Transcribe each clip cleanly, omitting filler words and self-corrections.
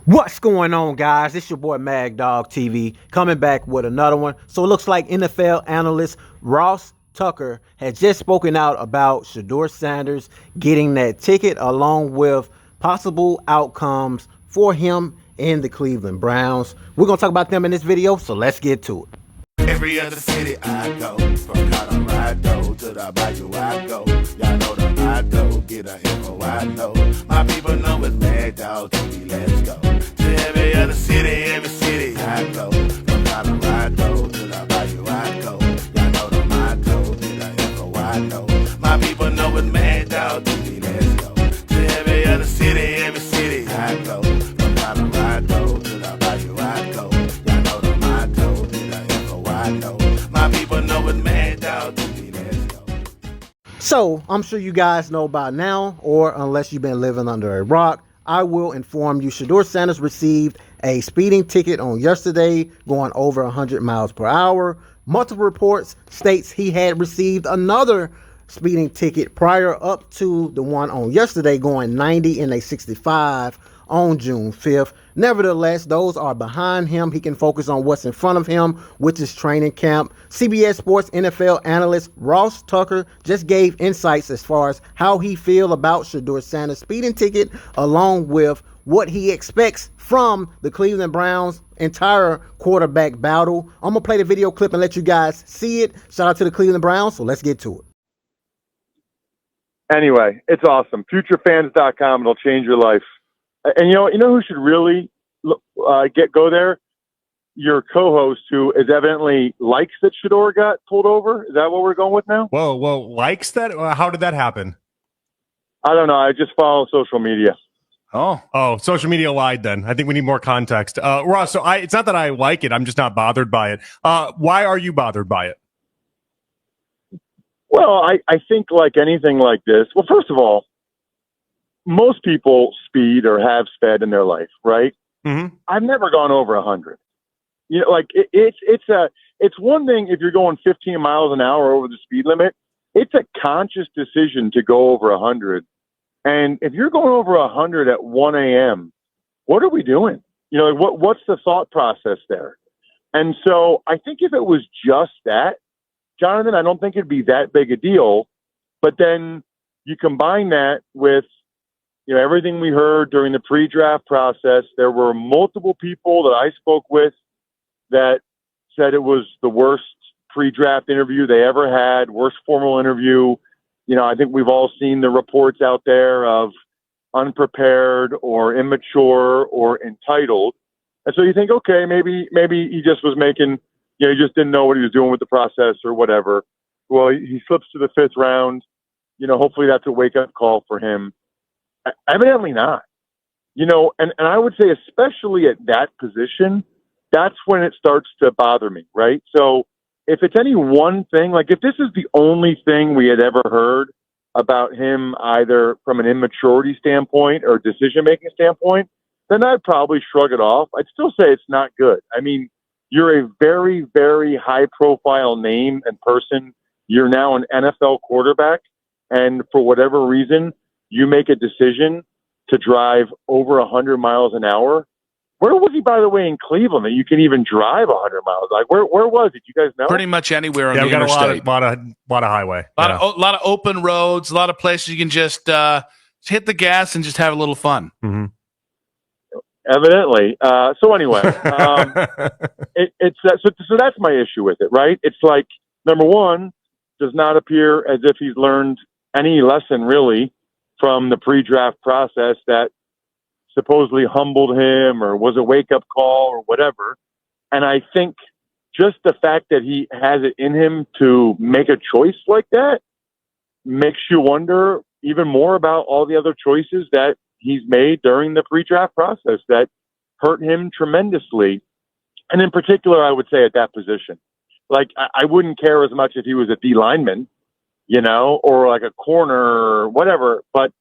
What's going on, guys? It's your boy Mag Dog TV coming back with another one. So it looks like NFL analyst Ross Tucker has just spoken out about Shedeur Sanders getting that ticket along with possible outcomes for him in the Cleveland Browns. We're going to talk about them in this video, so let's get to it. Every other city I go, from Colorado to the Bayou I go. Y'all know the motto, get a info I know. My people know it's Mad Dog TV, let's go. To every other city I go. From Colorado to the Bayou I go. Y'all know the motto, get a info I know. My people know it's Mad Dog TV, let's go. To every other city I go. From Colorado to the Bayou I go. Y'all know the motto, get a info I know. My people know it's Mad Dog TV, let's go. So I'm sure you guys know by now, or unless you've been living under a rock, I will inform you Shedeur Sanders received a speeding ticket on yesterday going over 100 miles per hour. Multiple reports states he had received another speeding ticket prior up to the one on yesterday going 90 in a 65 on June 5th. Nevertheless, those are behind him. He can focus on what's in front of him, which is training camp. CBS Sports NFL analyst Ross Tucker just gave insights as far as how he feel about Shedeur Sanders' speeding ticket, along with what he expects from the Cleveland Browns' entire quarterback battle. I'm going to play the video clip and let you guys see it. Shout out to the Cleveland Browns, so let's get to it. Anyway, it's awesome. Futurefans.com. It'll change your life. And you know who should really go there? Your co-host, who is evidently likes that Shedeur got pulled over. Is that what we're going with now? Whoa, likes that? How did that happen? I don't know. I just follow social media. Oh, social media lied then. I think we need more context. Ross, so it's not that I like it. I'm just not bothered by it. Why are you bothered by it? Well, I think like anything like this. Well, first of all, most people speed or have sped in their life, right? Mm-hmm. I've never gone over 100. You know, like it's one thing if you're going 15 miles an hour over the speed limit. It's a conscious decision to go over 100. And if you're going over 100 at 1 a.m., what are we doing? You know, like what's the thought process there? And so I think if it was just that, Jonathan, I don't think it'd be that big a deal. But then you combine that with, you know, everything we heard during the pre-draft process. There were multiple people that I spoke with that said it was the worst pre-draft interview they ever had, worst formal interview. You know, I think we've all seen the reports out there of unprepared or immature or entitled. And so you think, okay, maybe he just was making, you know, he just didn't know what he was doing with the process or whatever. Well, he slips to the fifth round. You know, hopefully that's a wake-up call for him. Evidently not. You know, and I would say especially at that position, that's when it starts to bother me, right? So if it's any one thing, like if this is the only thing we had ever heard about him, either from an immaturity standpoint or decision-making standpoint, then I'd probably shrug it off. I'd still say it's not good. I mean, you're a very, very high-profile name and person. You're now an NFL quarterback, and for whatever reason, you make a decision to drive over 100 miles an hour. Where was he, by the way, in Cleveland that you can even drive 100 miles? Like, where was it? You guys know? Pretty much anywhere on Yeah, the we got interstate. a lot of highway. A lot of open roads, a lot of places you can just hit the gas and just have a little fun. Mm-hmm. Evidently. So anyway, so that's my issue with it, right? It's like, number one, does not appear as if he's learned any lesson really from the pre-draft process that supposedly humbled him or was a wake-up call or whatever. And I think just the fact that he has it in him to make a choice like that makes you wonder even more about all the other choices that he's made during the pre-draft process that hurt him tremendously. And in particular, I would say at that position, like I wouldn't care as much if he was a D lineman, you know, or like a corner or whatever, but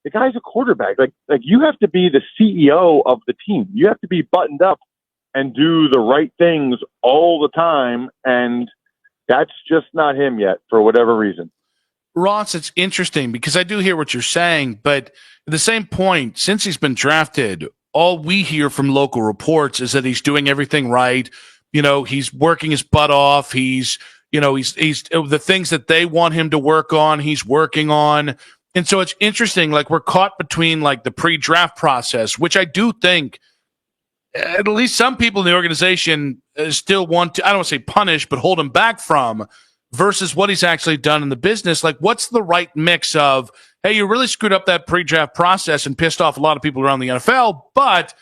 the guy's a quarterback. Like you have to be the CEO of the team. You have to be buttoned up and do the right things all the time. And that's just not him yet for whatever reason. Ross, it's interesting because I do hear what you're saying, but at the same point, since he's been drafted, all we hear from local reports is that he's doing everything right. He's working his butt off. He's the things that they want him to work on, he's working on. And so it's interesting, like we're caught between like the pre-draft process, which I do think at least some people in the organization still want to, I don't want to say punish, but hold him back from, versus what he's actually done in the business. Like, what's the right mix of, hey, you really screwed up that pre-draft process and pissed off a lot of people around the NFL, but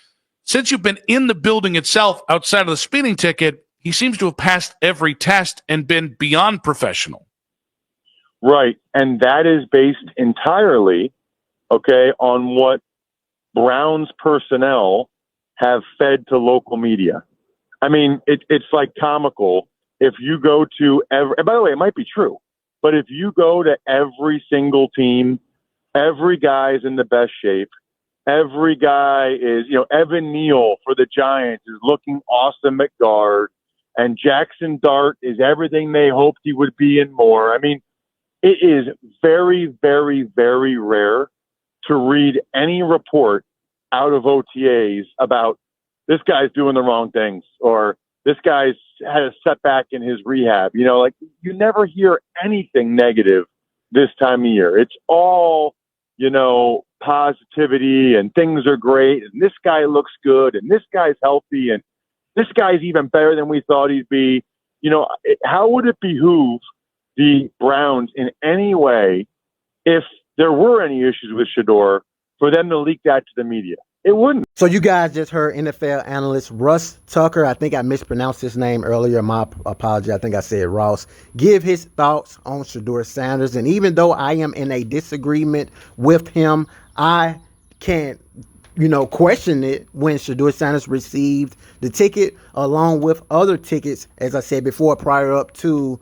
since you've been in the building itself outside of the speeding ticket, he seems to have passed every test and been beyond professional. Right. And that is based entirely, on what Browns personnel have fed to local media. I mean, it's like comical. If you go to and by the way, it might be true, but if you go to every single team, every guy is in the best shape. Every guy is, Evan Neal for the Giants is looking awesome at guard, and Jackson Dart is everything they hoped he would be and more. I mean, it is very, very, very rare to read any report out of OTAs about this guy's doing the wrong things or this guy's had a setback in his rehab. You never hear anything negative this time of year. It's all, positivity and things are great and this guy looks good and this guy's healthy and this guy's even better than we thought he'd be. How would it behoove the Browns in any way if there were any issues with Shedeur for them to leak that to the media? It wouldn't. So you guys just heard NFL analyst Russ Tucker. I think I mispronounced his name earlier. My apology. I think I said Ross. Give his thoughts on Shedeur Sanders. And even though I am in a disagreement with him, I can't question it when Shedeur Sanders received the ticket along with other tickets, as I said before, prior up to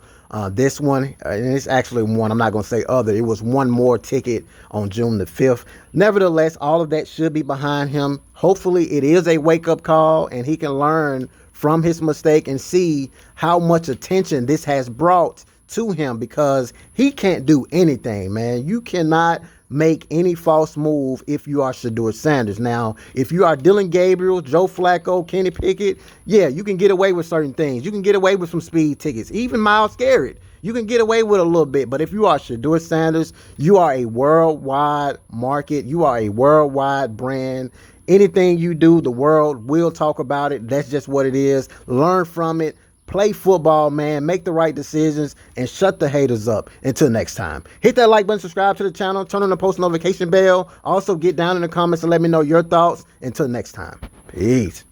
this one. And it's actually one. I'm not going to say other. It was one more ticket on June the 5th. Nevertheless, all of that should be behind him. Hopefully it is a wake-up call and he can learn from his mistake and see how much attention this has brought to him, because he can't do anything, man. You cannot make any false move if you are Shedeur Sanders. Now, if you are Dylan Gabriel, Joe Flacco, Kenny Pickett, yeah, you can get away with certain things. You can get away with some speed tickets. Even Myles Garrett, you can get away with a little bit. But if you are Shedeur Sanders, you are a worldwide market. You are a worldwide brand. Anything you do, the world will talk about it. That's just what it is. Learn from it. Play football, man. Make the right decisions and shut the haters up. Until next time, hit that like button, subscribe to the channel, turn on the post notification bell. Also, get down in the comments and let me know your thoughts. Until next time, peace.